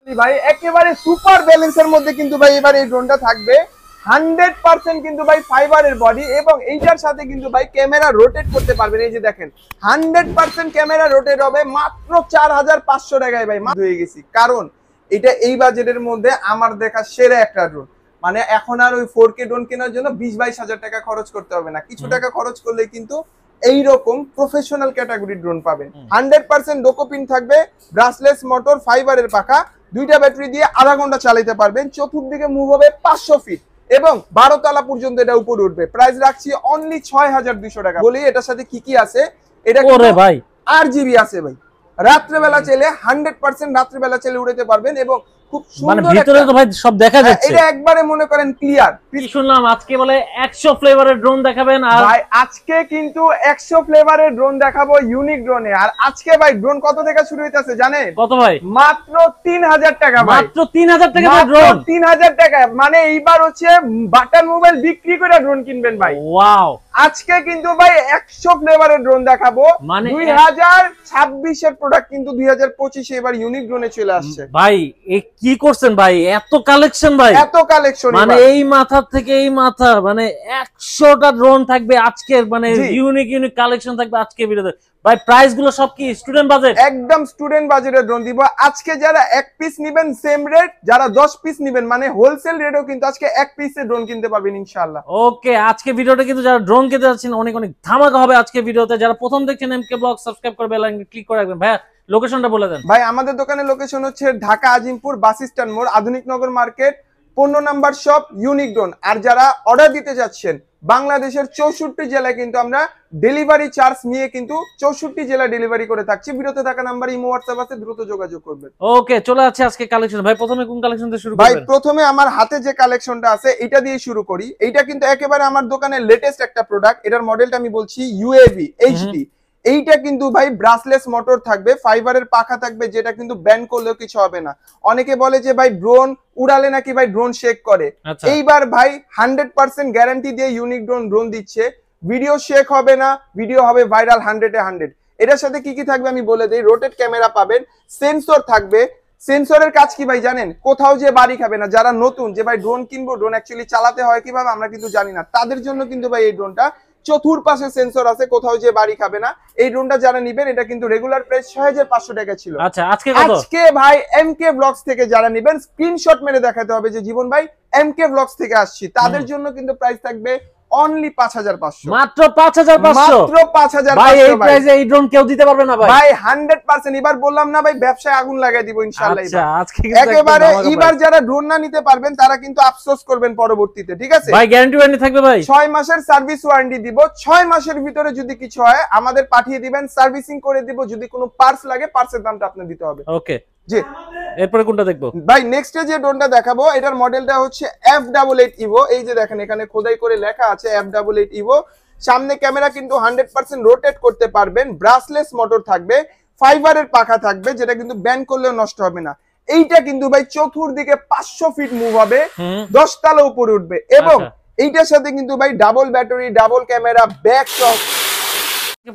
ভাই একেবারে সুপার ব্যালেন্সের মধ্যে কিন্তু ভাই এবার এই ড্রোনটা থাকবে 100% কিন্তু ভাই ফাইবারের বডি এবং এইটার সাথে কিন্তু ভাই ক্যামেরা রোটেট করতে পারবেন। এই যে দেখেন 100% ক্যামেরা রোটেট হবে মাত্র 4500 টাকায় ভাই হয়ে গেছি। কারণ এটা এই বাজেটের মধ্যে আমার দেখা সেরা একটা ড্রোন। মানে এখন আর ওই 4K ড্রোন কেনার জন্য 20-22 হাজার টাকা খরচ করতে হবে না, কিছু টাকা খরচ করলে কিন্তু এইরকম প্রফেশনাল ক্যাটাগরি ড্রোন পাবেন। 100% ডোকোপিন থাকবে, ব্রাসলেস মোটর, ফাইবারের পাখা, দুইটা ব্যাটারি দিয়ে আধা ঘন্টা চালাতে পারবেন। চতুর্দিকে মুভ হবে 500 ফিট এবং 12 তলা পর্যন্ত এটা উপরে উঠবে। প্রাইস রাখছি অনলি 6200 টাকা। বলি এটার সাথে কি কি আছে, এটা ওরে ভাই RGB আছে ভাই। রাত্রেবেলা চাইলে 100% রাত্রেবেলা চাইলে উড়াতে পারবেন এবং খুব মানে সুন্দর ভিতরে তো ভাই সব দেখা যাচ্ছে। এটা একবারে মনে করেন ক্লিয়ার। কি শুনলাম আজকে বলে 100 ফ্লেভারের ড্রোন দেখাবেন। আর ভাই আজকে কিন্তু 100 ফ্লেভারের ড্রোন দেখাবো, ইউনিক ড্রোনে। আর আজকে ভাই ড্রোন কত থেকে শুরু হইতাছে জানেন? কত ভাই? মাত্র 3000 টাকা ভাই। মাত্র 3000 টাকা দিয়ে ড্রোন? 3000 টাকা। মানে এইবার হচ্ছে বাটন মোবাইল বিক্রি করে ড্রোন কিনবেন ভাই। ওয়াও। আজকে কিন্তু ভাই 100 ফ্লেভারের ড্রোন দেখাবো। মানে 2026 এর প্রোডাক্ট কিন্তু 2025 এ এবার ইউনিক ড্রোনে চলে আসছে। ভাই এ কি করছেন ভাই? এত কালেকশন ভাই, এত কালেকশন। মানে এই মাথা থেকে এই মাথা, মানে 100টা ড্রোন থাকবে আজকের, মানে ইউনিক ইউনিক কালেকশন থাকবে আজকে ভিডিওতে। ভাই প্রাইস গুলো সব কি স্টুডেন্ট বাজেট? একদম স্টুডেন্ট বাজেটের ড্রোন দিব আজকে। যারা এক পিস নেবেন সেম রেট, যারা 10 পিস নেবেন মানে হোলসেল রেটেও কিন্তু আজকে এক পিসে ড্রোন কিনতে পারবেন ইনশাআল্লাহ। ওকে, আজকে ভিডিওটা কিন্তু যারা ড্রোন কিনতে যাচ্ছেন অনেক অনেক ধামাকা হবে আজকে ভিডিওতে। যারা প্রথম দেখছেন এমকে ব্লগ সাবস্ক্রাইব করে বেল আইকন ক্লিক করে রাখবেন। ভাই লোকেশনটা বলে দেন। ভাই আমাদের দোকানের লোকেশন হচ্ছে ঢাকা আজিমপুর বাস স্ট্যান্ড মোড়, Adhunik Nagar market, 15 number shop, unique drone. আর যারা অর্ডার দিতে যাচ্ছেন বাংলাদেশের 64 জেলায় কিন্তু আমরা ডেলিভারি চার্জ নিয়ে কিন্তু 64 জেলা ডেলিভারি করে থাকছি। ভিডিওতে থাকা নাম্বার ইমো হোয়াটসঅ্যাপ আছে, দ্রুত যোগাযোগ করবেন। ওকে, চলে যাচ্ছে আজকে কালেকশন। ভাই প্রথমে কোন কালেকশন দিয়ে শুরু করবেন? ভাই প্রথমে আমার হাতে যে কালেকশনটা আছে এটা দিয়ে শুরু করি। এটা কিন্তু একেবারে আমার দোকানের লেটেস্ট একটা প্রোডাক্ট। এটার মডেলটা আমি বলছি UAV HD। এইটা কিন্তু ভাই ব্রাসলেস মোটর থাকবে, ফাইবারের পাখা থাকবে, যেটা কিন্তু ব্যান করলেও কিছু হবে না। অনেকে বলে যে ভাই ড্রোন উড়ালে নাকি ভাই ড্রোন শেক করে। এইবার ভাই 100% গ্যারান্টি দিয়ে ইউনিক ড্রোন দিচ্ছে। ভিডিও শেক হবে না, ভিডিও হবে ভাইরাল 100-এ 100। এটার সাথে কি কি থাকবে আমি বলে দিই। রোটেট ক্যামেরা পাবেন, সেন্সর থাকবে। সেন্সরের কাজ কি ভাই জানেন? কোথাও যে বাড়ি খাবে না। যারা নতুন যে ভাই ড্রোন কিনবো, ড্রোন অ্যাকচুয়ালি চালাতে হয় কিভাবে আমরা কিন্তু জানি না, তাদের জন্য কিন্তু ভাই এই ড্রোনটা চতুর্পাশে সেন্সর আছে, কোথাও যে বাড়ি খাবে না। এই ড্রোনটা যারা নেবেন এটা কিন্তু রেগুলার প্রাইস 6500 টাকা ছিল। আচ্ছা আজকে কত? আজকে ভাই এমকে ব্লগস থেকে যারা নেবেন স্ক্রিনশট মেরে দেখাতে হবে যে জীবন ভাই এমকে ব্লগস থেকে আসছি, তাদের জন্য কিন্তু প্রাইস থাকবে অনলি 5500। মাত্র 5500? মাত্র 5500 ভাই এই প্রাইসে এই ড্রোন কেউ দিতে পারবে না ভাই। ভাই 100%। এবার বললাম না ভাই ব্যবসায় আগুন লাগাই দিব ইনশাআল্লাহ। আচ্ছা আজকে একেবারে এবার যারা ড্রোন না নিতে পারবেন তারা কিন্তু আফসোস করবেন পরবর্তীতে, ঠিক আছে? ভাই গ্যারান্টি ওয়ারেন্টি থাকবে ভাই? 6 মাসের সার্ভিস ওয়ারেন্টি দিব। 6 মাসের ভিতরে যদি কিছু হয় আমাদের পাঠিয়ে দিবেন, সার্ভিসিং করে দিব। যদি কোনো পার্টস লাগে পার্টসের দামটা আপনি দিতে হবে। ওকে জি। এরপরে কোনটা দেখবো ভাই নেক্সটে যে ড্রোনটা দেখাবো এটার মডেলটা হচ্ছে F88 Evo। এই যে দেখেন এখানে খোদাই করে লেখা আছে F88 Evo। সামনে ক্যামেরা কিন্তু 100% রোটেট করতে পারবেন, ব্রাসলেস মোটর থাকবে, ফাইবারের পাখা থাকবে, যেটা কিন্তু ব্যান করলেও নষ্ট হবে না। এইটা কিন্তু ভাই চতুর্দিকে 500 ফিট মুভ হবে, 10 তলা উপরে উঠবে এবং এইটার সাথে কিন্তু ভাই double battery, double camera, back সহ।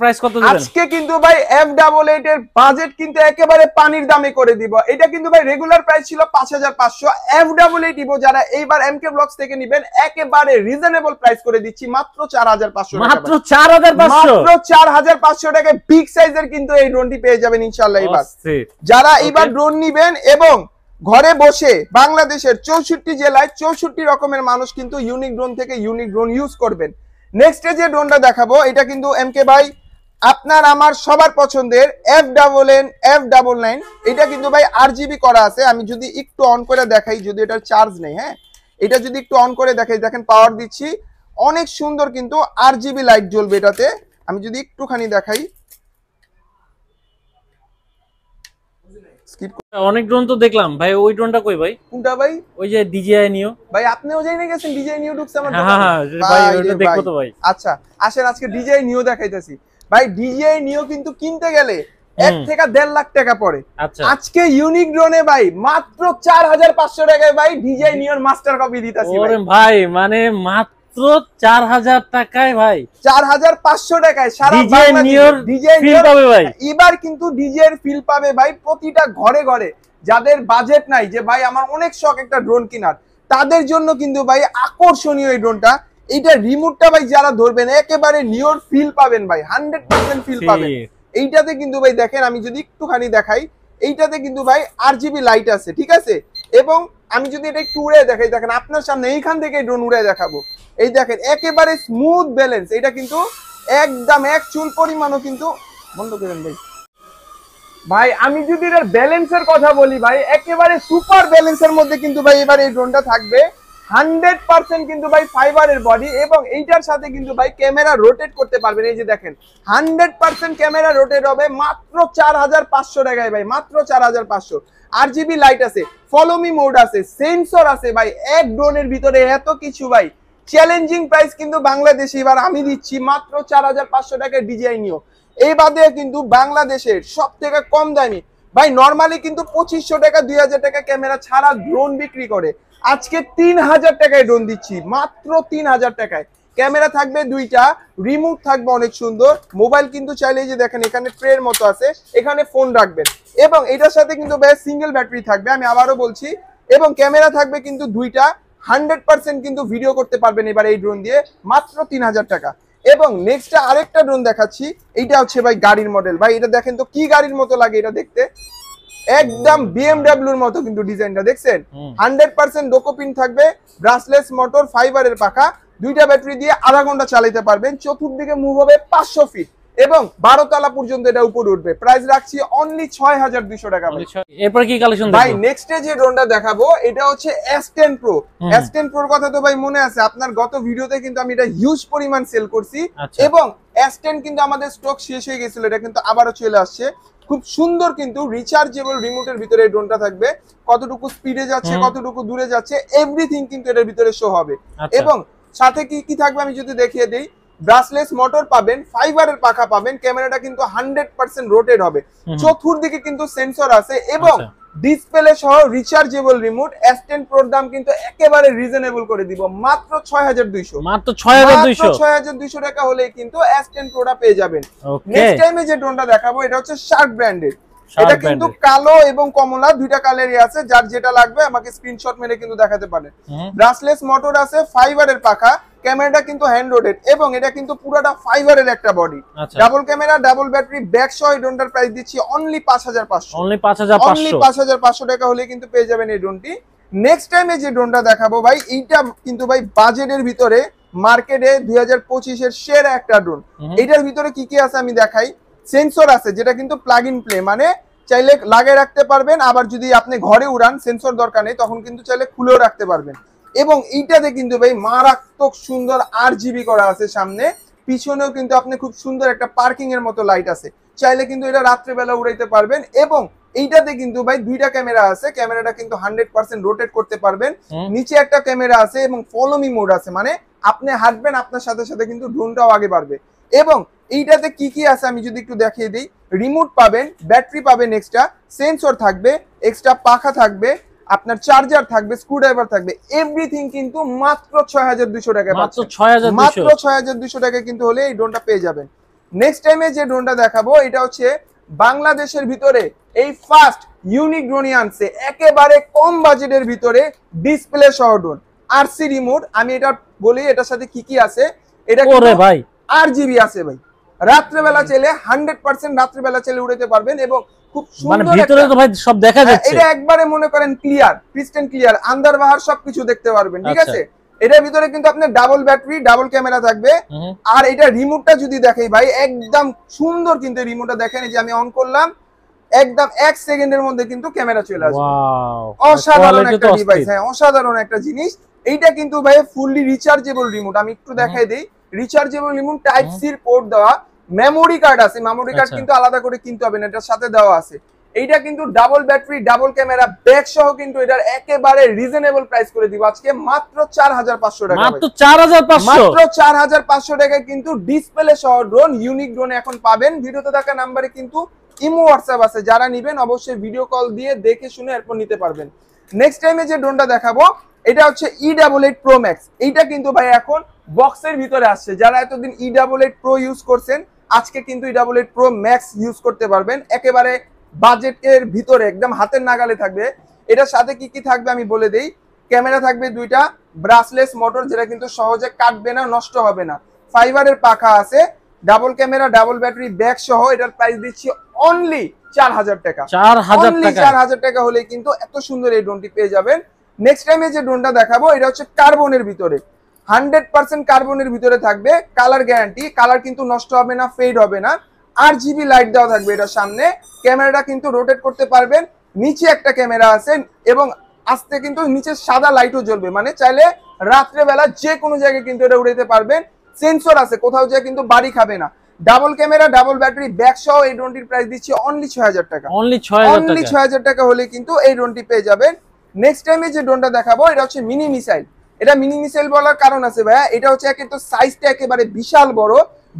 প্রাইস কত দিবেন আজকে? কিন্তু ভাই F88 এর বাজেট কিন্তু একেবারে পানির দামে করে দিব। এটা কিন্তু ভাই রেগুলার প্রাইস ছিল 5500। F88 Evo যারা এইবার এমকে ব্লগস থেকে নেবেন একেবারে রিজনেবল প্রাইস করে দিচ্ছি মাত্র 4500 টাকা। মাত্র 4500? মাত্র 4500 টাকায় বিগ সাইজের কিন্তু এই ড্রোনটি পেয়ে যাবেন ইনশাআল্লাহ। এবার যারা এইবার ড্রোন নেবেন এবং ঘরে বসে বাংলাদেশের 64 জেলায় 64 রকমের মানুষ কিন্তু ইউনিক ড্রোন থেকে ইউনিক ড্রোন ইউজ করবেন। নেক্সট যে ড্রোনটা দেখাবো এটা কিন্তু এমকে ভাই আপনার আমার সবার পছন্দের F99। এটা কিন্তু ভাই RGB করা আছে। আমি যদি একটু অন করে দেখাই, যদি এটার চার্জ নেই, হ্যাঁ এটা যদি একটু অন করে দেখাই, দেখেন পাওয়ার দিচ্ছি, অনেক সুন্দর কিন্তু RGB লাইট জ্বলবে এটাতে। আমি যদি একটুখানি দেখাই, অনেক ড্রোন তো দেখলাম ভাই, ওই ড্রোনটা কই ভাই? কোনটা ভাই? ওই যে DJI নিও। ভাই আপনিও জেনে গেছেন DJI নিও ঢুকছে আমার দোকানে? হ্যাঁ ভাই ওটা দেখবো তো ভাই। আচ্ছা আসেন আজকে DJI নিও দেখাইতেছি। ভাই DJI নিও কিন্তু কিনতে গেলে 1 থেকে 1.5 লাখ টাকা পড়ে। আজকে ইউনিক ড্রোনে ভাই মাত্র 4500 টাকায় ভাই DJI নিওর মাস্টার কপি দিতাছি। ওরে ভাই মানে মাত্র 4000 টাকায় ভাই, 4500 টাকায় সারা DJI নিওর ফিল পাবে ভাই। এবার কিন্তু DJI এর ফিল পাবে ভাই প্রতিটা ঘরে ঘরে। যাদের বাজেট নাই যে ভাই আমার অনেক শখ একটা ড্রোন কেনার, তাদের জন্য কিন্তু ভাই আকর্ষণীয় এই ড্রোনটা। এইটা রিমোটটা ভাই যারা ধরবেন একেবারে নিওর ফিল পাবেন ভাই, 100% ফিল পাবেন। এইটাতে কিন্তু ভাই দেখেন, আমি যদি একটুখানি দেখাই, এইটাতে কিন্তু ভাই RGB লাইট আছে, ঠিক আছে। এবং আমি যদি এটা একটু উড়ে দেখাই, দেখেন আপনার সামনে এইখান থেকে ড্রোন উড়ে দেখাবো, এই দেখেন একেবারে স্মুথ ব্যালেন্স। এটা কিন্তু একদম এক চুল পরিমাণও কিন্তু, বন্ধ করেন ভাই। ভাই আমি যদি এর ব্যালেন্সের কথা বলি ভাই, একেবারে সুপার ব্যালেন্সের মধ্যে কিন্তু ভাই এবার এই ড্রোনটা থাকবে। 100% কিন্তু ভাই ফাইবারের বডি, এবং এইটার সাথে কিন্তু ভাই ক্যামেরা রোটেট করতে পারবেন। এই যে দেখেন 100% ক্যামেরা রোটেট হবে মাত্র 4500 টাকায় ভাই, মাত্র 4500। RGB লাইট আছে, ফলো মি মোড আছে, সেন্সর আছে ভাই। এক ড্রোনের ভিতরে এত কিছু ভাই। চ্যালেঞ্জিং প্রাইস কিন্তু বাংলাদেশে এবার আমি দিচ্ছি মাত্র 4500 টাকায় DJI Neo। এই বাদে কিন্তু বাংলাদেশের সব থেকে কম দামি ভাই, নরমালি কিন্তু 2500 টাকা 2000 টাকা ক্যামেরা ছাড়া ড্রোন বিক্রি করে, আজকে 3000 টাকায় ড্রোন দিচ্ছি, মাত্র 3000 টাকায়। ক্যামেরা থাকবে দুইটা, রিমোট থাকবে অনেক সুন্দর, মোবাইল কিন্তু চাইলে যে দেখেন এখানে ট্রের মতো আছে, এখানে ফোন রাখবেন। এবং এটার সাথে কিন্তু ভাই সিঙ্গেল ব্যাটারি থাকবে, আমি আবারও বলছি। এবং ক্যামেরা থাকবে কিন্তু দুইটা, 100% কিন্তু ভিডিও করতে পারবেন এবার এই ড্রোন দিয়ে, মাত্র 3000 টাকা। এবং নেক্সট আরেকটা ড্রোন দেখাচ্ছি, এইটা হচ্ছে ভাই গাড়ির মডেল। ভাই এটা দেখেন তো কি গাড়ির মতো লাগে এটা দেখতে, একদম BMW এর মতো কিন্তু ডিজাইনটা দেখছেন। 100% ডোকোপিন থাকবে, ব্রাসলেস মোটর, ফাইবারের পাখা, দুইটা ব্যাটারি দিয়ে আধা ঘন্টা চালাতে পারবেন। চতুর্দিকে মুভ হবে 500 ফিট এবং 12 তলা পর্যন্ত এটা উপরে উঠবে। প্রাইস রাখছি অনলি 6200 টাকা। এরপর কি কালেকশন ভাই নেক্সটে যে ড্রোনটা দেখাবো এটা হচ্ছে S10 Pro। S10 Pro কথা তো ভাই মনে আছে আপনার, গত ভিডিওতে কিন্তু আমি এটা হিউজ পরিমাণ সেল করছি। এবং S10 কিন্তু আমাদের স্টক শেষ হয়ে গেছিল, এটা কিন্তু আবারও চলে আসছে। খুব সুন্দর কিন্তু রিচার্জেবল রিমোটের ভিতরে এই ড্রোনটা থাকবে, কতটুকু স্পিডে যাচ্ছে, কতটুকু দূরে যাচ্ছে, এভরিথিং কিন্তু এটার ভিতরে শো হবে। এবং সাথে কি কি থাকবে আমি যদি দেখিয়ে দেই, ব্রাসলেস মোটর পাবেন, ফাইবারের পাখা পাবেন, ক্যামেরাটা কিন্তু 100% রোটেট হবে, চতুর্দিকে কিন্তু সেন্সর আছে, এবং ডিসপ্লে সহ রিচার্জেবল রিমোট। S10 Pro দাম কিন্তু একেবারে রিজনেবল করে দিব, মাত্র 6200, মাত্র 6200 টাকা হলেই কিন্তু S10 Pro টা পেয়ে যাবেন। নেক্সট টাইমে যে ড্রোনটা দেখাবো এটা হচ্ছে শার্ক ব্র্যান্ডের। এটা কিন্তু কালো এবং কমলা দুইটা কালারই আছে, যার যেটা লাগবে আমাকে স্ক্রিনশট মেরে কিন্তু দেখাতে পারেন। ব্রাসলেস মোটর আছে, ফাইবারের পাখা, ক্যামেরাটা কিন্তু হ্যান্ড রোটেড, এবং এটা কিন্তু পুরোটা ফাইবারের একটা body, double camera, double battery, back সহ এই ড্রোনটার প্রাইস দিচ্ছি অনলি 5500, অনলি 5500 টাকা হলে কিন্তু পেয়ে যাবেন এই ড্রোনটি। নেক্সট টাইমে যে ড্রোনটা দেখাবো ভাই, এইটা কিন্তু ভাই বাজেটের ভিতরে মার্কেটে 2025 এর সেরা একটা ড্রোন। এইটার ভিতরে কি কি আছে আমি দেখাই। সেন্সর আছে, যেটা কিন্তু প্লাগ ইন প্লে, মানে চাইলে লাগিয়ে রাখতে পারবেন, আবার যদি আপনি ঘরে উড়ান সেন্সর দরকার নেই তখন কিন্তু চাইলে খুলেও রাখতে পারবেন। এবং এইটাতে কিন্তু ভাই মারাত্মক সুন্দর RGB করা আছে সামনে, পিছনেও কিন্তু আপনি খুব সুন্দর একটা পার্কিং এর মতো লাইট আছে, চাইলে কিন্তু এটা রাত্রেবেলা উড়াইতে পারবেন। এবং এইটাতে কিন্তু ভাই দুইটা ক্যামেরা আছে, ক্যামেরাটা কিন্তু 100% রোটেট করতে পারবেন, নিচে একটা ক্যামেরা আছে, এবং ফলো মি মোড আছে, মানে আপনি হাঁটবেন আপনার সাথে সাথে কিন্তু ড্রোনটাও আগে বাড়বে। এবং এইটাতে কি কি আছে আমি যদি একটু দেখিয়ে দিই, রিমোট পাবেন, ব্যাটারি পাবেন এক্সট্রা, সেন্সর থাকবে, এক্সট্রা পাখা থাকবে, আপনার চার্জার থাকবে, স্ক্রুড্রাইভার থাকবে, এভরিথিং কিন্তু মাত্র 6200 টাকায়, মাত্র 6200 টাকায় কিন্তু হলে এই ড্রোনটা পেয়ে যাবেন। নেক্সট টাইমে যে ড্রোনটা দেখাবো এটা হচ্ছে বাংলাদেশের ভিতরে এই ফার্স্ট ইউনিক ড্রোনই আনছে, একেবারে কম বাজেটের ভিতরে ডিসপ্লে সহ ড্রোন, RC রিমোট। আমি এটা বলি এটার সাথে কি কি আছে। এটা ভাই RGB আছে ভাই, রাত্রেবেলা চাইলে 100% রাত্রেবেলা চাইলে উড়াতে পারবেন, এবং খুব সুন্দর ভিতরে তো ভাই সব দেখা যাচ্ছে, এটা একবারে মনে করেন ক্লিয়ার, ক্রিস্টাল ক্লিয়ার, আন্দার বাহার সবকিছু দেখতে পারবেন, ঠিক আছে। এটার ভিতরে কিন্তু আপনার ডাবল ব্যাটারি, ডাবল ক্যামেরা থাকবে। আর এটা রিমোটটা যদি দেখাই ভাই, একদম সুন্দর কিন্তু রিমোটটা দেখেন, এই যে আমি অন করলাম, একদম 1 সেকেন্ডের মধ্যে কিন্তু ক্যামেরা চলে আসবে। অসাধারণ একটা ডিভাইস, হ্যাঁ অসাধারণ একটা জিনিস। এইটা কিন্তু ভাই ফুললি রিচার্জেবল রিমোট, আমি একটু দেখাই দেই। Rechargeable remote, type C port দেওয়া, মেমোরি কার্ড আছে, মেমোরি কার্ড কিন্তু আলাদা করে কিনতে হবে না, এটার সাথে দেওয়া আছে। এইটা কিন্তু double battery, double camera, back সহ কিন্তু এটার একেবারে রিজনেবল প্রাইস করে দিব আজকে মাত্র 4500 টাকা, মাত্র 4500 টাকায় কিন্তু ডিসপ্লে সহ ড্রোন, ইউনিক ড্রোন এখন পাবেন। ভিডিওতে থাকা নম্বরে কিন্তু ইমো হোয়াটসঅ্যাপ আছে, যারা নেবেন অবশ্যই ভিডিও কল দিয়ে দেখে শুনে এরপর নিতে পারবেন। নেক্সট টাইমে যে ড্রোনটা দেখাবো এটা হচ্ছে E88 Pro Max। এইটা কিন্তু ভাই এখন বক্সের ভিতরে আসছে, যারা এতদিন E88 Pro ইউজ করছেন আজকে কিন্তু E88 Pro Max ইউজ করতে পারবেন, একেবারে বাজেটের ভিতরে একদম হাতের নাগালে থাকবে। এটার সাথে কি কি থাকবে আমি বলে দেই। ক্যামেরা থাকবে দুইটা, ব্রাসলেস মোটর যেটা কিন্তু সহজে কাটবে না, নষ্ট হবে না, ফাইবারের পাখা আছে, double camera, double battery bag সহ। এটার প্রাইস দিচ্ছি অনলি 4000 টাকা। 4000 টাকা হলে কিন্তু এত সুন্দর এই ড্রোনটি পেয়ে যাবেন। নেক্সট টাইমে যে ড্রোনটা দেখাবো এটা হচ্ছে কার্বনের ভিতরে, 100% কার্বনের ভিতরে থাকবে, কালার গ্যারান্টি, কালার কিন্তু নষ্ট হবে না, ফেড হবে না। RGB লাইট দেওয়া থাকবে এটার সামনে, ক্যামেরাটা কিন্তু রোটেট করতে পারবেন। নিচে একটা ক্যামেরা আছে এবং আস্তে কিন্তু নিচে সাদা লাইটও জ্বলবে, মানে চাইলে রাত্রে বেলা যে কোনো জায়গায় কিন্তু এটা উড়াইতে পারবেন। সেন্সর আছে, কোথাও যায় কিন্তু বাড়ি খাবে না। Double camera, double battery bag সহ এই ড্রোনটির প্রাইস দিচ্ছি অনলি 6000 টাকা। অনলি 6000 টাকা হলে কিন্তু এই ড্রোনটি পেয়ে যাবেন। নেক্সট টাইমে যে ড্রোনটা দেখাবো এটা হচ্ছে মিনি মিসাইল। এটা মিনি মিসাইল বলার কারণ আছে ভাইয়া, এটা হচ্ছে একে তো সাইজটা একেবারে বিশাল বড়,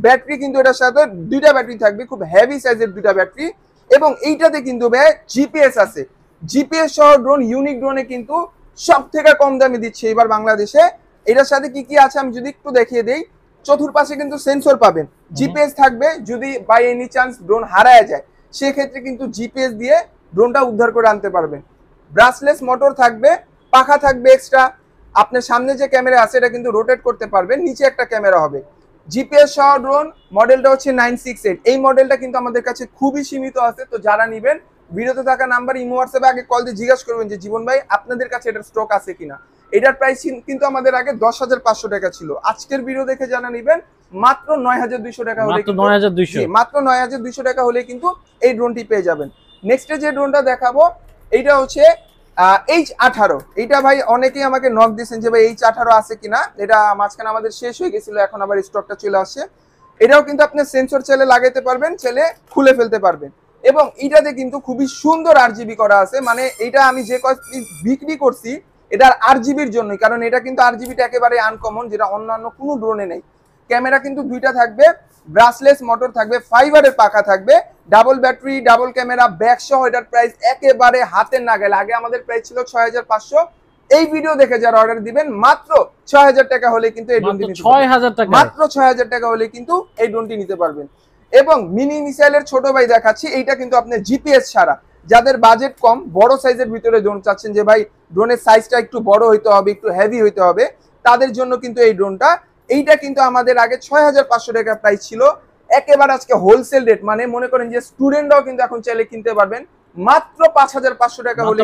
ব্যাটারি কিন্তু এটার সাথে দুইটা ব্যাটারি থাকবে, খুব হেভি সাইজের দুইটা ব্যাটারি, এবং এইটাতে কিন্তু ভাইয়া জিপিএস আছে। জিপিএস সহ ড্রোন, ইউনিক ড্রোনে কিন্তু সব থেকে কম দামে দিচ্ছে এবার বাংলাদেশে। এটার সাথে কি কি আছে আমি যদি একটু দেখিয়ে দেই। চতুর্পাশে কিন্তু সেন্সর পাবেন, জিপিএস থাকবে, যদি বাই এনি চান্স ড্রোন হারায় যায় সেক্ষেত্রে কিন্তু জিপিএস দিয়ে ড্রোনটা উদ্ধার করে আনতে পারবেন। ব্রাসলেস মোটর থাকবে, পাখা থাকবে এক্সট্রা, আপনার সামনে যে ক্যামেরা আছে এটা কিন্তু রোটেট করতে পারবেন, নিচে একটা ক্যামেরা হবে। জিপিএস সহ ড্রোন, মডেলটা হচ্ছে 968। এই মডেলটা কিন্তু আমাদের কাছে খুবই সীমিত আছে, তো যারা নিবেন ভিডিওতে থাকা নাম্বার ইমো হোয়াটসঅ্যাপে আগে কল দিয়ে জিজ্ঞাসা করবেন যে জীবন ভাই আপনাদের কাছে এটার স্টক আছে কিনা। এটার প্রাইস কিন্তু আমাদের আগে 10,500 টাকা ছিল, আজকের ভিডিও দেখে জানা নিবেন মাত্র 9200 টাকা হলে, মাত্র 9200 টাকা হলে কিন্তু এই ড্রোনটি পেয়ে যাবেন। নেক্সটে যে ড্রোনটা দেখাবো এইটা হচ্ছে H18। এইটা ভাই অনেকেই আমাকে নক দিয়েছেন যে ভাই H18 আছে কিনা, এটা মাঝখানে আমাদের শেষ হয়ে গেছিল, এখন আবার স্টকটা চলে আসছে। এটাও কিন্তু আপনি সেন্সর চাইলে লাগাইতে পারবেন, চাইলে খুলে ফেলতে পারবেন, এবং এইটাতে কিন্তু খুবই সুন্দর RGB করা আছে। মানে এটা আমি যে পিস বিক্রি করছি এটার RGBর জন্যই, কারণ এটা কিন্তু RGBটা একেবারে আনকমন, যেটা অন্যান্য কোনো ড্রোনে নেই। ক্যামেরা কিন্তু দুইটা থাকবে, ব্রাসলেস মোটর থাকবে, ফাইবারের পাখা থাকবে, double battery, double camera bag সহ। এটার প্রাইস একেবারে হাতের নাগালে, আগে আমাদের প্রাইস ছিল 6500, এই ভিডিও দেখে যারা অর্ডার দিবেন মাত্র 6000 টাকা হলে কিন্তু এই ড্রোনটি নিতে পারবেন, মাত্র 6000 টাকা হলে কিন্তু এই ড্রোনটি নিতে পারবেন। এবং মিনি মিসাইলের ছোট ভাই দেখাচ্ছি, এইটা কিন্তু আপনি জিপিএস ছাড়া, যাদের বাজেট কম, বড় সাইজের ভিতরে ড্রোন চাচ্ছেন যে ভাই ড্রোনের সাইজটা একটু বড় হইতে হবে, একটু হেভি হইতে হবে, তাদের জন্য কিন্তু এই ড্রোনটা। এইটা কিন্তু আমাদের আগে 6500 টাকা প্রাইস ছিল, একেবারে আজকে হোলসেল রেট, মানে মনে করেন যে স্টুডেন্টরাও কিন্তু এখন চাইলে কিনতে পারবেন মাত্র 5500 টাকা হলে,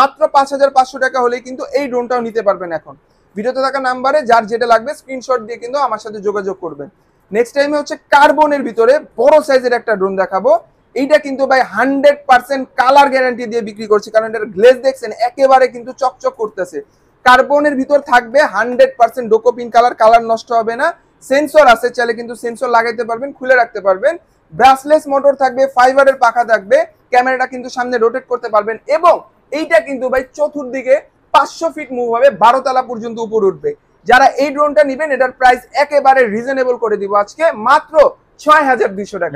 মাত্র 5500 টাকা হলে কিন্তু এই ড্রোনটাও নিতে পারবেন। এখন ভিডিওতে থাকা নাম্বারে যার যেটা লাগবে স্ক্রিনশট দিয়ে কিন্তু আমার সাথে যোগাযোগ করবেন। নেক্সট টাইমে হচ্ছে কার্বনের ভিতরে বড় সাইজের একটা ড্রোন দেখাবো। এইটা কিন্তু ভাই 100% কালার গ্যারান্টি দিয়ে বিক্রি করছি, কারণ এটার গ্লেজ দেখছেন একেবারে কিন্তু চকচক করতেছে। কার্বনের ভিতর থাকবে 100% ডোকোপিন কালার, কালার নষ্ট হবে না। সেন্সর আছে, চাইলে কিন্তু সেন্সর লাগাইতে পারবেন, খুলে রাখতে পারবেন। ব্রাসলেস মোটর থাকবে, ফাইবারের পাখা থাকবে, ক্যামেরাটা কিন্তু সামনে রোটেট করতে পারবেন, এবং এইটা কিন্তু ভাই চতুর্দিকে 500 ফিট মুভ হবে, 12 তলা পর্যন্ত উপর উঠবে। যারা এই ড্রোনটা নেবেন এটার প্রাইস একেবারে রিজনেবল করে দিব আজকে, মাত্র 6200 টাকা,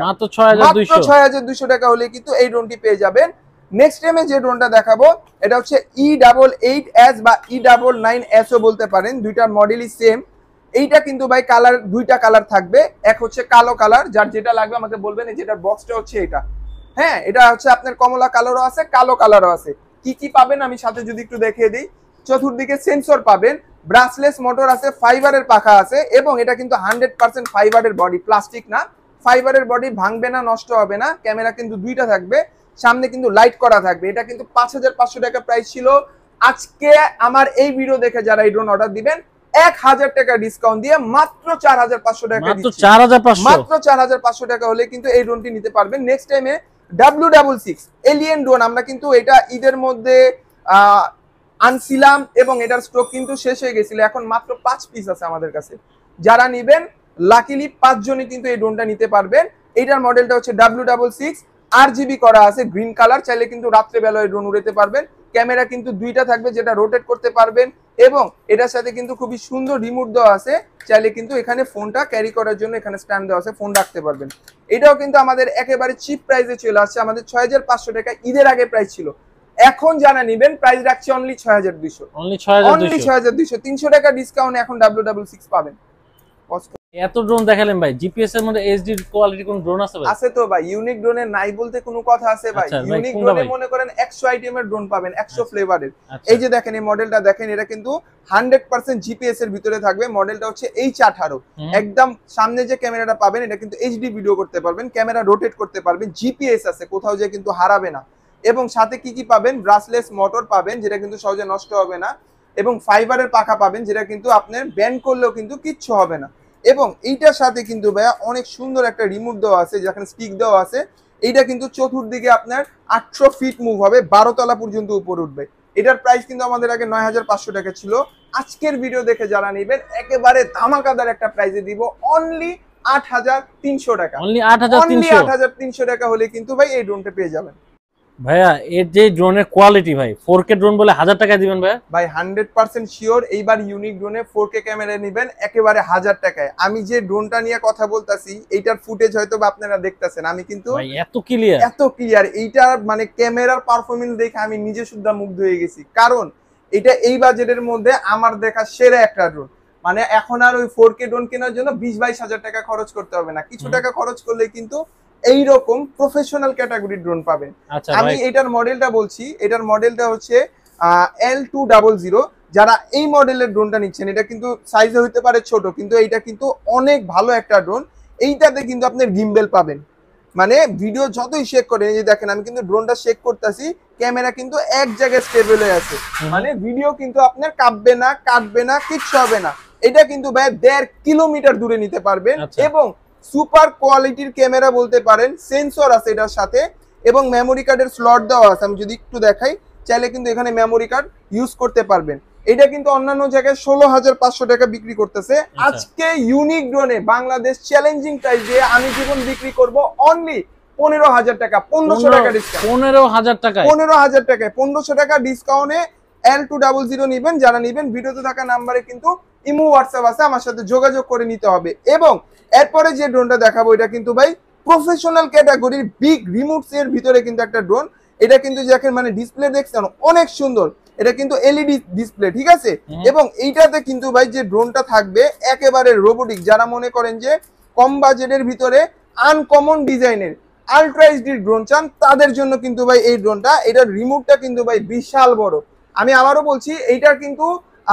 মাত্র 6200 টাকা হলে কিন্তু এই ড্রোনটি পেয়ে যাবেন। নেক্সট টাইমে যে ড্রোনটা দেখাবো এটা হচ্ছে E88S বা E99S ও বলতে পারেন, দুইটার মডেলই সেম। এইটা কিন্তু ভাই কালার, দুইটা কালার থাকবে, এক হচ্ছে কালো কালার, যার যেটা লাগবে আমাকে বলবেন। এই যেটা বক্সটা হচ্ছে এটা, হ্যাঁ, এটা হচ্ছে আপনার কমলা কালারও আছে, কালো কালারও আছে। কি কি পাবেন আমি সাথে যদি একটু দেখিয়ে দিই। চতুর্দিকে সেন্সর পাবেন, ব্রাসলেস মোটর আছে, ফাইবারের পাখা আছে, এবং এটা কিন্তু 100% ফাইবারের বডি, প্লাস্টিক না, ফাইবারের বডি, ভাঙবে না, নষ্ট হবে না। ক্যামেরা কিন্তু দুইটা থাকবে, সামনে কিন্তু লাইট করা থাকবে। এটা কিন্তু 5500 টাকা প্রাইস ছিল, আজকে আমার এই ভিডিও দেখে যারা এই ড্রোন অর্ডার দিবেন 1000 টাকা ডিসকাউন্ট দিয়ে মাত্র 4500 টাকা, মাত্র 4500 টাকা হলে কিন্তু এই ড্রোনটি নিতে পারবেন। নেক্সট টাইমে W66 এলিয়েন ড্রোন, আমরা কিন্তু এটা ঈদের মধ্যে আনছিলাম এবং এটার স্টক কিন্তু শেষ হয়ে গেছিল, এখন মাত্র 5 পিস আছে আমাদের কাছে। যারা নিবেন লাকিলি 5 জনই কিন্তু এই ড্রোনটা নিতে পারবেন। এইটার মডেলটা হচ্ছে W66, RGB করা আছে, গ্রিন কালার, চাইলে কিন্তু রাত্রে বেলায় ড্রোন উড়াতে পারবেন। ক্যামেরা কিন্তু দুইটা থাকবে, যেটা রোটেট করতে পারবেন, এবং এটার সাথে কিন্তু খুবই সুন্দর রিমোট দেওয়া আছে, চাইলে কিন্তু এখানে ফোনটা ক্যারি করার জন্য এখানে স্ট্যান্ড দেওয়া আছে, ফোন রাখতে পারবেন। এটাও কিন্তু আমাদের একেবারে চিপ প্রাইসে চলে আসছে, আমাদের 6500 টাকা ঈদের আগে প্রাইস ছিল, এখন যারা নিবেন প্রাইস রাখছে অনলি 6200, অনলি 6200, 300 টাকা ডিসকাউন্ট এখন W66 পাবেন। এত ড্রোন দেখালেন ভাই, জিপিএস এর মধ্যে এইচডি কোয়ালিটি কোন ড্রোন আছে ভাই? আছে তো ভাই, ইউনিক ড্রোনে নাই বলতে কোনো কথা আছে ভাই? আচ্ছা, ভাই, ইউনিক কোনটা ড্রোনে ভাই? মনে করেন 100 আইটেমের ড্রোন পাবেন, 100 ফ্লেভারের। আচ্ছা। এই যে দেখেন এই মডেলটা দেখেন, এটা কিন্তু 100% জিপিএস এর ভিতরে থাকবে। মডেলটা হচ্ছে H18। একদম সামনে যে ক্যামেরাটা পাবেন এটা কিন্তু এইচডি ভিডিও করতে পারবেন, ক্যামেরা রোটেট করতে পারবেন, জিপিএস আছে, কোথাও যে কিন্তু হারাবে না। এবং সাথে কি কি পাবেন? ব্রাসলেস মোটর পাবেন, যেটা কিন্তু সহজে নষ্ট হবে না, এবং ফাইবারের পাখা পাবেন, যেটা কিন্তু আপনার ব্যান্ড করলেও কিন্তু কিচ্ছু হবে না। এবং এইটার সাথে কিন্তু ভাইয়া অনেক সুন্দর একটা রিমোট দেওয়া আছে, যেখানে স্টিক দেওয়া আছে। এইটা কিন্তু চতুর্দিকে আপনার 800 ফিট মুভ হবে, 12 তলা পর্যন্ত উপরে উঠবে। এটার প্রাইস কিন্তু আমাদের আগে 9500 টাকা ছিল। আজকের ভিডিও দেখে যারা নেবেন একেবারে ধামাকাদার একটা প্রাইসে দিব, অনলি 8300 টাকা। অনলি অনলি 8300 8300 টাকা হলে কিন্তু ভাই এই ড্রোনটা পেয়ে যাবেন। ভাইয়া এর যে ড্রোনের কোয়ালিটি ভাই, 4K ড্রোন বলে 1000 টাকা দিবেন ভাইয়া? ভাই 100% শিওর এইবার ইউনিক ড্রোনে 4K ক্যামেরা নেবেন একেবারে 1000 টাকায়। আমি যে ড্রোনটা নিয়ে কথা বলতাছি এইটার ফুটেজ হয়তো বা আপনারা দেখতাছেন, আমি কিন্তু ভাই এত ক্লিয়ার এইটার মানে ক্যামেরার পারফরম্যান্স দেখে আমি নিজে শুদ্ধা মুগ্ধ হয়ে গেছি। কারণ এটা এই বাজেটের মধ্যে আমার দেখা সেরা একটা ড্রোন। মানে এখন আর ওই 4K ড্রোন কেনার জন্য 20-22 হাজার টাকা খরচ করতে হবে না, কিছু টাকা খরচ করলে কিন্তু এইরকম প্রফেশনাল ক্যাটাগরির ড্রোন পাবেন। আমি এটার মডেলটা বলছি, এটার মডেলটা হচ্ছে L200। যারা এই মডেলের ড্রোনটা নিচ্ছেন, এটা কিন্তু সাইজে হতে পারে ছোট, কিন্তু এইটা কিন্তু অনেক ভালো একটা ড্রোন। এইটাতে কিন্তু আপনার গিম্বেল পাবেন, মানে ভিডিও যতই শেক করেন, এই যে দেখেন আমি কিন্তু ড্রোনটা শেক করতেছি, ক্যামেরা কিন্তু এক জায়গায় স্টেবল হয়ে আছে, মানে ভিডিও কিন্তু আপনার কাঁপবে না, কাটবে না, কিচ্ছু হবে না। এটা কিন্তু ভাই 1.5 কিলোমিটার দূরে নিতে পারবেন। এবং সুপার কোয়ালিটির ক্যামেরা বলতে পারেন, সেন্সর আছে এটার সাথে, এবং মেমোরি কার্ডের স্লট দেওয়া আছে। আমি যদি একটু দেখাই, চাইলে কিন্তু এখানে মেমোরি কার্ড ইউজ করতে পারবেন। এটা কিন্তু অন্যান্য জায়গায় 16500 টাকা বিক্রি করতেছে। আজকে ইউনিক ড্রোনে বাংলাদেশ চ্যালেঞ্জিং প্রাইস দিয়ে আমি জীবন বিক্রি করব অনলি 15000 টাকা, 1500 টাকা ডিসকাউন্ট। 15000 টাকায় 15000 টাকায় 1500 টাকা ডিসকাউন্টে L200 নেবেন। যারা নেবেন ভিডিওতে থাকা নাম্বারে কিন্তু ইমো হোয়াটসঅ্যাপ আছে, আমার সাথে যোগাযোগ করে নিতে হবে। এবং এরপরে যে ড্রোনটা দেখাবো এটা কিন্তু ভাই প্রফেশনাল ক্যাটাগরির বিগ রিমোটস এর ভিতরে কিন্তু একটা ড্রোন। এটা কিন্তু দেখেন মানে ডিসপ্লে দেখছেন অনেক সুন্দর, এটা কিন্তু এলইডি ডিসপ্লে, ঠিক আছে। এবং এইটাতে কিন্তু ভাই যে ড্রোনটা থাকবে একেবারে রোবোটিক। যারা মনে করেন যে কম বাজেটের ভিতরে আনকমন ডিজাইনের আলট্রা এইচডি ড্রোন চান, তাদের জন্য কিন্তু ভাই এই ড্রোনটা, এটার রিমোটটা কিন্তু ভাই বিশাল বড়। আমি আবারও বলছি, এইটার কিন্তু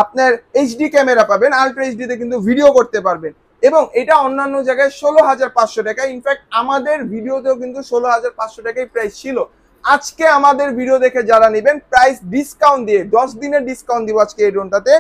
আপনার এইচডি ক্যামেরা পাবেন, আলট্রা এইচডি তে কিন্তু ভিডিও করতে পারবেন। এবং এটা অন্যান্য জায়গায় 16500 টাকা, ইনফ্যাক্ট আমাদের ভিডিওতেও কিন্তু 16500 টাকাই প্রাইস ছিল। আজকে আমাদের ভিডিও দেখে যারা নেবেন প্রাইস ডিসকাউন্ট দিয়ে 10 দিনের ডিসকাউন্ট দিব আজকে এই ড্রোনটাতে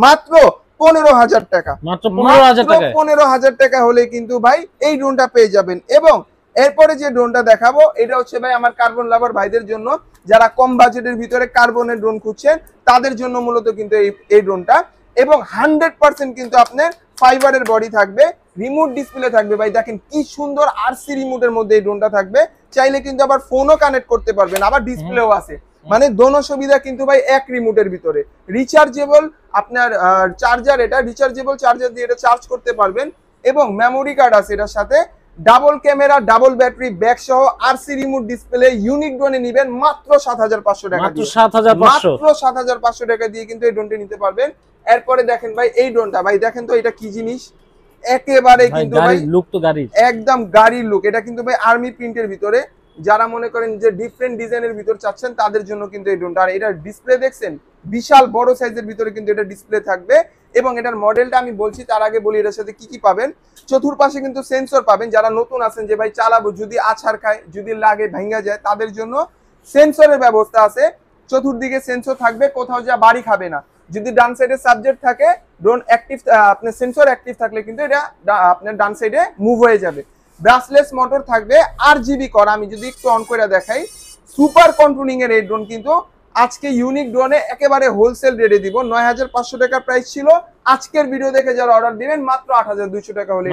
মাত্র 15000 টাকা। মাত্র 15000 টাকা, 15000 টাকা হলে কিন্তু ভাই এই ড্রোনটা পেয়ে যাবেন। এবং এরপরে যে ড্রোনটা দেখাবো এটা হচ্ছে ভাই আমার কার্বন লাভার ভাইদের জন্য, যারা কম বাজেটের ভিতরে কার্বনের ড্রোন খুঁজছেন তাদের জন্য মূলত কিন্তু এই ড্রোনটা। এবং 100% কিন্তু আপনার ফাইবারের বডি থাকবে, রিমোট ডিসপ্লে থাকবে। ভাই দেখেন কি সুন্দর আরসি রিমোটের মধ্যে এই ড্রোনটা থাকবে, চাইলে কিন্তু আবার ফোনও কানেক্ট করতে পারবেন, আবার ডিসপ্লেও আছে, মানে দোনো সুবিধা কিন্তু ভাই এক রিমোটের ভিতরে। রিচার্জেবল আপনার চার্জার, এটা রিচার্জেবল চার্জার দিয়ে এটা চার্জ করতে পারবেন। এবং মেমোরি কার্ড আছে এটার সাথে, double camera, double battery, back সহ আরসি রিমোট ডিসপ্লে। ইউনিক ড্রোনে নেবেন মাত্র 7500 টাকা, মাত্র 7500 টাকা দিয়ে কিন্তু এই ড্রোনটি নিতে পারবেন। এরপরে দেখেন ভাই এই ড্রোনটা, ভাই দেখেন তো এটা কি জিনিস, একেবারে কিন্তু ভাই লুক তো গাড়ি, একদম গাড়ির লুক। এটা কিন্তু ভাই আর্মি প্রিন্টের ভিতরে, যারা মনে করেন যে ডিফারেন্ট ডিজাইনের ভিতর চাচ্ছেন তাদের জন্য কিন্তু এই ড্রোনটা। আর এটা ডিসপ্লে দেখছেন বিশাল বড় সাইজের ভিতরে কিন্তু এটা ডিসপ্লে থাকবে। এবং এটার মডেলটা আমি বলছি তার আগে বলি এটার সাথে কি কি পাবেন। চতুর্পাশে কিন্তু সেন্সর পাবেন, যারা নতুন আছেন যে ভাই চালাবো, যদি আছাড় খায়, যদি লাগে ভাঙা যায়, তাদের জন্য সেন্সরের ব্যবস্থা আছে। চতুর্দিকে সেন্সর থাকবে, কোথাও যা বাড়ি খাবে না। যদি ডান সাইডে সাবজেক্ট থাকে, ড্রোন অ্যাক্টিভ, আপনার সেন্সর অ্যাক্টিভ থাকলে কিন্তু এটা আপনার ডান সাইডে মুভ হয়ে যাবে। ব্রাসলেস মোটর থাকবে, RGB করা। আমি যদি একটু অন করে দেখাই, সুপার কন্ট্রোলিং এর এই ড্রোন কিন্তু আজকে ইউনিক ড্রোনে একেবারে হোলসেল রেটে দিব। 9500 টাকা প্রাইস ছিল, আজকের ভিডিও দেখে যারা অর্ডার দিবেন মাত্র 8200 টাকা হলে,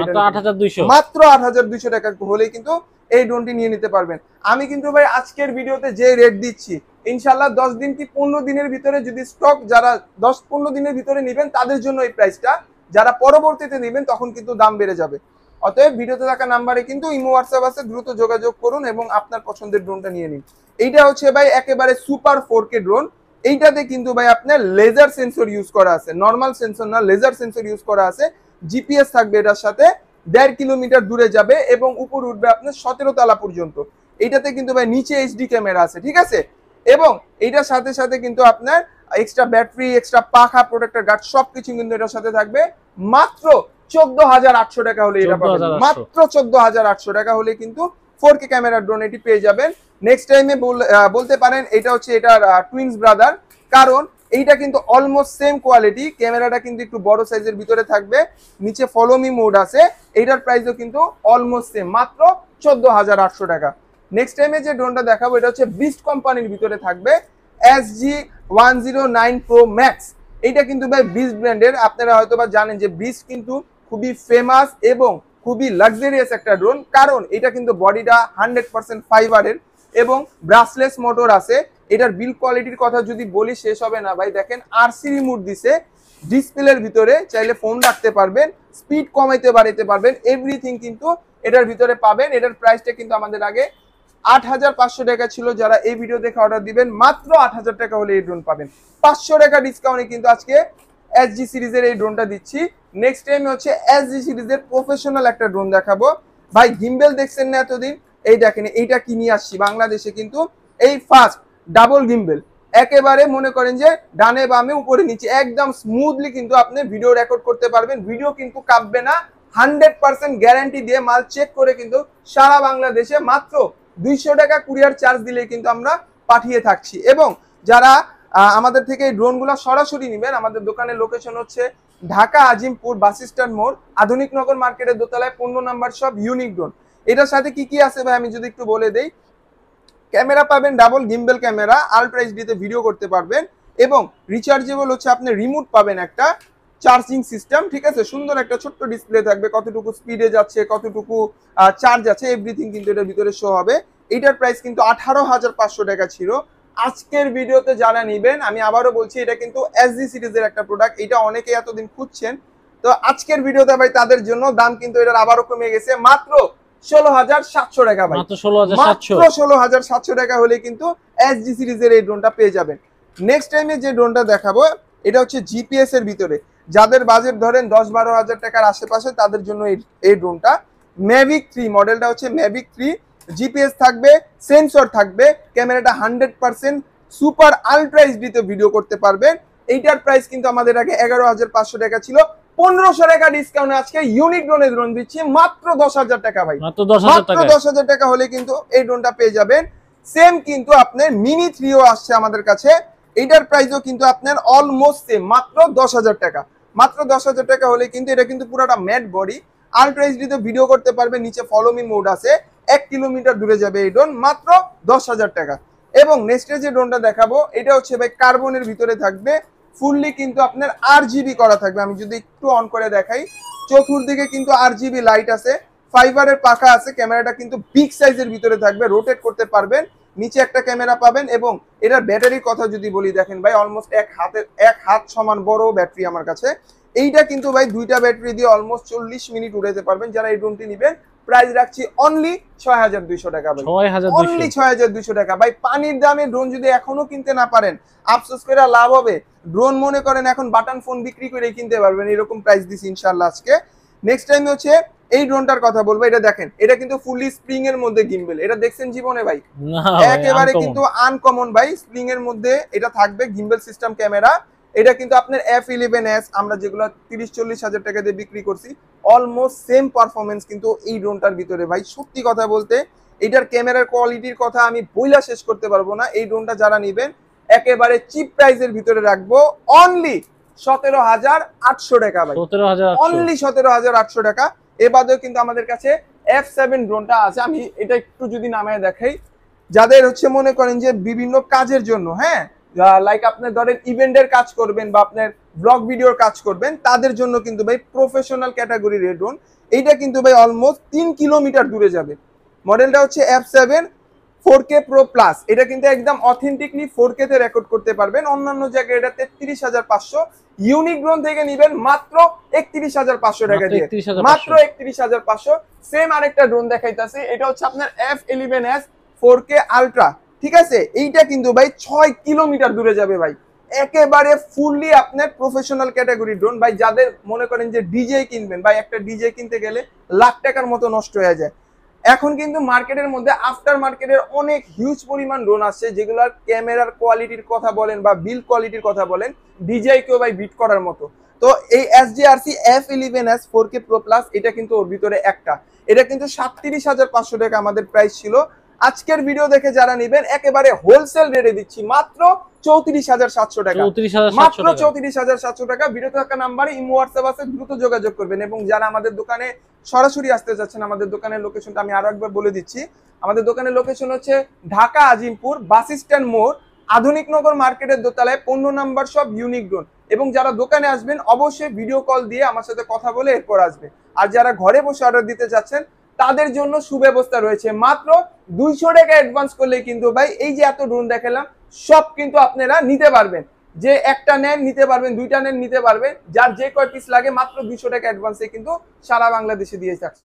মাত্র 8200 টাকা হলেই কিন্তু এই ড্রোনটি নিয়ে নিতে পারবেন। আমি কিন্তু ভাই আজকের ভিডিওতে যে রেট দিচ্ছি, ইনশাল্লাহ 10 দিন কি 15 দিনের ভিতরে যদি স্টক, যারা 10-15 দিনের ভিতরে নেবেন তাদের জন্য এই প্রাইসটা, যারা পরবর্তীতে নেবেন তখন কিন্তু দাম বেড়ে যাবে। অতএব ভিডিওতে থাকা নাম্বারে কিন্তু ইমো হোয়াটসঅ্যাপ আছে, দ্রুত যোগাযোগ করুন এবং আপনার পছন্দের ড্রোনটা নিয়ে নিন। এইটা হচ্ছে ভাই একেবারে সুপার 4K ড্রোন। এইটাতে কিন্তু ভাই আপনার লেজার সেন্সর ইউজ করা আছে, নর্মাল সেন্সর না, লেজার সেন্সর ইউজ করা আছে। জিপিএস থাকবে এটার সাথে, 1.5 কিলোমিটার দূরে যাবে এবং উপর উঠবে আপনার 17 তলা পর্যন্ত। এইটাতে কিন্তু ভাই নিচে এইচডি ক্যামেরা আছে, ঠিক আছে। এবং এইটার সাথে সাথে কিন্তু আপনার এক্সট্রা ব্যাটারি, এক্সট্রা পাখা, প্রোটেক্টর গার্ড সবকিছু কিন্তু এটার সাথে থাকবে। মাত্র 14,800 টাকা হলে এটা পাবেন, মাত্র 14,800 টাকা হলে কিন্তু 4K ক্যামেরার ড্রোন এটি পেয়ে যাবেন। নেক্সট টাইমে বলতে পারেন এটা হচ্ছে এটার টুইনস ব্রাদার, কারণ এইটা কিন্তু অলমোস্ট সেম কোয়ালিটি, ক্যামেরাটা কিন্তু একটু বড় সাইজের ভিতরে থাকবে, নিচে ফলো মি মোড আছে। এইটার প্রাইসও কিন্তু অলমোস্ট সেম, মাত্র 14,800 টাকা। নেক্সট টাইমে যে ড্রোনটা দেখাবো এটা হচ্ছে বিস্ট কোম্পানির ভিতরে থাকবে, SG-109 Pro Max। এইটা কিন্তু ভাই বিস্ট ব্র্যান্ডের, আপনারা হয়তো বা জানেন যে বিস্ট কিন্তু খুবই ফেমাস এবং খুবই লাক্সারিয়াস একটা ড্রোন, কারণ এটা কিন্তু বডিটা 100% ফাইবারের এবং ব্রাসলেস মোটর আছে। এটার বিল কোয়ালিটির কথা যদি বলি শেষ হবে না ভাই। দেখেন RC রিমোট দিছে ডিসপ্লের ভিতরে, চাইলে ফোন রাখতে পারবেন, স্পিড কমাইতে বাড়াইতে পারবেন, এভরিথিং কিন্তু এটার ভিতরে পাবেন। এটার প্রাইসটা কিন্তু আমাদের আগে 8,500 টাকা ছিল, যারা এই ভিডিও দেখে অর্ডার দিবেন মাত্র 8,000 টাকা হলে এই ড্রোন পাবেন। 500 টাকা ডিসকাউন্টে কিন্তু আজকে SG সিরিজের এই ড্রোনটা দিচ্ছি। নেক্সট টাইম হচ্ছে SG সিরিজের প্রফেশনাল একটা ড্রোন দেখাবো ভাই। গিম্বেল দেখছেন না এতদিন, এই দেখেন এইটা কি নিয়ে আসছি বাংলাদেশে, কিন্তু এই ফার্স্ট ডাবল গিম্বেল, একেবারে মনে করেন যে ডানে বামে উপরে নিচে একদম স্মুথলি কিন্তু আপনি ভিডিও রেকর্ড করতে পারবেন। ভিডিও কিন্তু কাঁপবে না, 100% গ্যারান্টি দিয়ে মাল চেক করে কিন্তু সারা বাংলাদেশে মাত্র 200 টাকা কুরিয়ার চার্জ দিলে কিন্তু আমরা পাঠিয়ে থাকছি। এবং যারা আমাদের থেকে এই ড্রোনগুলো সরাসরি নেবেন, আমাদের দোকানের লোকেশন হচ্ছে ঢাকা আজিমপুর বাস স্ট্যান্ড মোড়, আধুনিক নগর মার্কেটের দোতলায় 15 নাম্বার শপ ইউনিক ড্রোন। এটার সাথে কি কি আছে ভাই আমি যদি একটু বলে দেই। ক্যামেরা পাবেন ডাবল গিম্বেল ক্যামেরা, আলট্রা এইচডিতে ভিডিও করতে পারবেন এবং রিচার্জেবল হচ্ছে আপনি রিমোট পাবেন, একটা চার্জিং সিস্টেম, ঠিক আছে। সুন্দর একটা ছোট্ট ডিসপ্লে থাকবে, কতটুকু স্পিডে যাচ্ছে, কতটুকু চার্জ আছে, এভরিথিং কিন্তু এটার ভিতরে শো হবে। এটার প্রাইস কিন্তু 18,500 টাকা ছিল। আজকের ভিডিওতে যারা নিবেন, আমি আবারও বলছি এটা কিন্তু SG সিরিজের একটা প্রোডাক্ট, এটা অনেকে এতদিন খুঁজছেন, তো আজকের ভিডিওতে ভাই তাদের জন্য দাম কিন্তু এটার আবারও কমে গেছে, মাত্র 16,700 টাকা ভাই, মাত্র 16,700 টাকা হলে কিন্তু SG সিরিজের এই ড্রোনটা পেয়ে যাবেন। নেক্সট টাইমে যে ড্রোনটা দেখাবো এটা হচ্ছে জিপিএস এর ভিতরে, যাদের বাজেট ধরেন 10-12 হাজার টাকার আশেপাশে তাদের জন্য এই ড্রোনটা। ম্যাভিক 3 মডেলটা হচ্ছে ম্যাভিক 3, জিপিএস থাকবে, সেন্সর থাকবে, ক্যামেরাটা 100% সুপার আলট্রা এইচডিতে ভিডিও করতে পারবেন। এইটার প্রাইস কিন্তু আমাদের আগে 11,500 টাকা ছিল, 1500 টাকা ডিসকাউন্ট আজকে ইউনিক ড্রোনের ড্রোন দিচ্ছি মাত্র 10,000 টাকা ভাই, মাত্র 10,000 টাকা হলে কিন্তু এই ড্রোনটা পেয়ে যাবেন। সেম কিন্তু আপনার মিনি 3ও আসছে আমাদের কাছে, এইটার প্রাইসও কিন্তু আপনার অলমোস্ট সেম, মাত্র 10,000 টাকা। মাত্র 10,000 টাকা হলে কিন্তু এটা কিন্তু পুরোটা ম্যাট বডি, আলট্রা এইচডিতে ভিডিও করতে পারবে, নিচে ফলো মি মোড আছে, 1 কিলোমিটার দূরে যাবে এই ড্রোন, মাত্র 10,000 টাকা। এবং নেক্সটে যে ড্রোনটা দেখাবো এটা হচ্ছে ভাই কার্বনের ভিতরে থাকবে, ফুললি কিন্তু আপনার RGB করা থাকবে। আমি যদি একটু অন করে দেখাই, চতুর্দিকে কিন্তু RGB লাইট আছে, ফাইবারের পাখা আছে, ক্যামেরাটা কিন্তু বিগ সাইজের ভিতরে থাকবে, রোটেট করতে পারবেন, নিচে একটা ক্যামেরা পাবেন। এবং এটার ব্যাটারির কথা যদি বলি, দেখেন ভাই অলমোস্ট এক হাত সমান বড় ব্যাটারি আমার কাছে। এইটা কিন্তু ভাই দুইটা ব্যাটারি দিয়ে অলমোস্ট 40 মিনিট উড়াতে পারবেন। যারা এই ড্রোনটি নেবেন প্রাইস রাখছি অনলি 6,200 টাকা ভাই, অনলি 6,200 টাকা ভাই। পানির দামে ড্রোন যদি এখনো কিনতে না পারেন আফসোস করে লাভ হবে, ড্রোন মনে করেন এখন বাটন ফোন বিক্রি করে কিনতে পারবেন, এরকম প্রাইস দিছি ইনশাআল্লাহ আজকে। নেক্সট টাইম হচ্ছে এই ড্রোনটার কথা বলবো, এটা দেখেন এটা কিন্তু ফুললি স্প্রিং এর মধ্যে গিম্বেল, এটা দেখছেন জীবনে ভাই একেবারে কিন্তু আনকমন ভাই, স্প্রিং এর মধ্যে এটা থাকবে, গিম্বেল সিস্টেম ক্যামেরা। এটা কিন্তু আপনার F11s আমরা যেগুলো 30-40 হাজার টাকা দিয়ে বিক্রি করছি, অলমোস্ট সেম পারফরমেন্স কিন্তু এই ড্রোনটার ভিতরে ভাই। সত্যি কথা বলতে এটার ক্যামেরার কোয়ালিটির কথা আমি বইলা শেষ করতে পারবো না। এই ড্রোনটা যারা নেবেন একেবারে চিপ প্রাইসের ভিতরে রাখবো, অনলি 17,800 টাকা ভাই, অনলি 17,800 টাকা। এবারেও কিন্তু আমাদের কাছে F7 ড্রোনটা আছে, আমি এটা একটু যদি নামায় দেখাই, যাদের হচ্ছে মনে করেন যে বিভিন্ন কাজের জন্য, হ্যাঁ লাইক আপনার ধরেন ইভেন্টের কাজ করবেন বা আপনার ব্লগ ভিডিওর কাজ করবেন, তাদের জন্য কিন্তু ভাই প্রফেশনাল ক্যাটাগরির এই ড্রোন। এইটা কিন্তু ভাই অলমোস্ট 3 কিলোমিটার দূরে যাবে। মডেলটা হচ্ছে F7 4K Pro Plus, এটা কিন্তু একদম অথেন্টিকলি 4K তে রেকর্ড করতে পারবেন। অন্যান্য জায়গায় এটা 33,500, ইউনিক ড্রোন থেকে নেবেন মাত্র 31,500 টাকা দিয়ে, মাত্র 31,500। সেম আরেকটা ড্রোন দেখাইতাছি, এটা হচ্ছে আপনার F11s 4K Ultra, ঠিক আছে। এইটা কিন্তু ভাই 6 কিলোমিটার দূরে যাবে ভাই, একেবারে ফুললি আপনার প্রফেশনাল ক্যাটাগরি ড্রোন ভাই, যাদের মনে করেন যে ডিজে কিনবেন ভাই, একটা ডিজে কিনতে গেলে লাখ টাকার মতো নষ্ট হয়ে যায়। এখন কিন্তু মার্কেটের মধ্যে আফটার মার্কেটের অনেক হিউজ পরিমাণ ড্রোন আসছে, যেগুলোর ক্যামেরার কোয়ালিটির কথা বলেন বা বিল কোয়ালিটির কথা বলেন, ডিজাই কেউ ভাই বিট করার মতো। তো এই SGRC F11S 4K Pro Plus এটা কিন্তু ওর ভিতরে একটা, এটা কিন্তু 37,500 টাকা আমাদের প্রাইস ছিল। আজকের ভিডিও দেখে যারা নেবেন একেবারে হোলসেল রেটে দিচ্ছি মাত্র 34,700 টাকা, মাত্র 34,700 টাকা। ভিডিও থাকা নাম্বারে ইমো হোয়াটসঅ্যাপ আছে, দ্রুত যোগাযোগ করবেন। এবং যারা আমাদের দোকানে সরাসরি আসতে চাচ্ছেন, আমাদের দোকানের লোকেশনটা আমি আরো একবার বলে দিচ্ছি। আমাদের দোকানের লোকেশন হচ্ছে ঢাকা আজিমপুর বাস স্ট্যান্ড মোড়, আধুনিক নগর মার্কেটের দোতলায় 15 নাম্বার শপ ইউনিক ড্রোন। এবং যারা দোকানে আসবেন অবশ্যই ভিডিও কল দিয়ে আমার সাথে কথা বলে এরপর আসবে। আর যারা ঘরে বসে অর্ডার দিতে চাচ্ছেন তাদের জন্য সুব্যবস্থা রয়েছে, মাত্র 200 টাকা অ্যাডভান্স করলে কিন্তু ভাই এই যে এত ড্রোন দেখালাম সব কিন্তু আপনারা নিতে পারবেন। যে একটা নেন নিতে পারবেন, দুইটা নেন নিতে পারবেন, যার যে কয় পিস লাগে মাত্র 200 টাকা অ্যাডভান্সে কিন্তু সারা বাংলাদেশে দিয়ে থাকছে।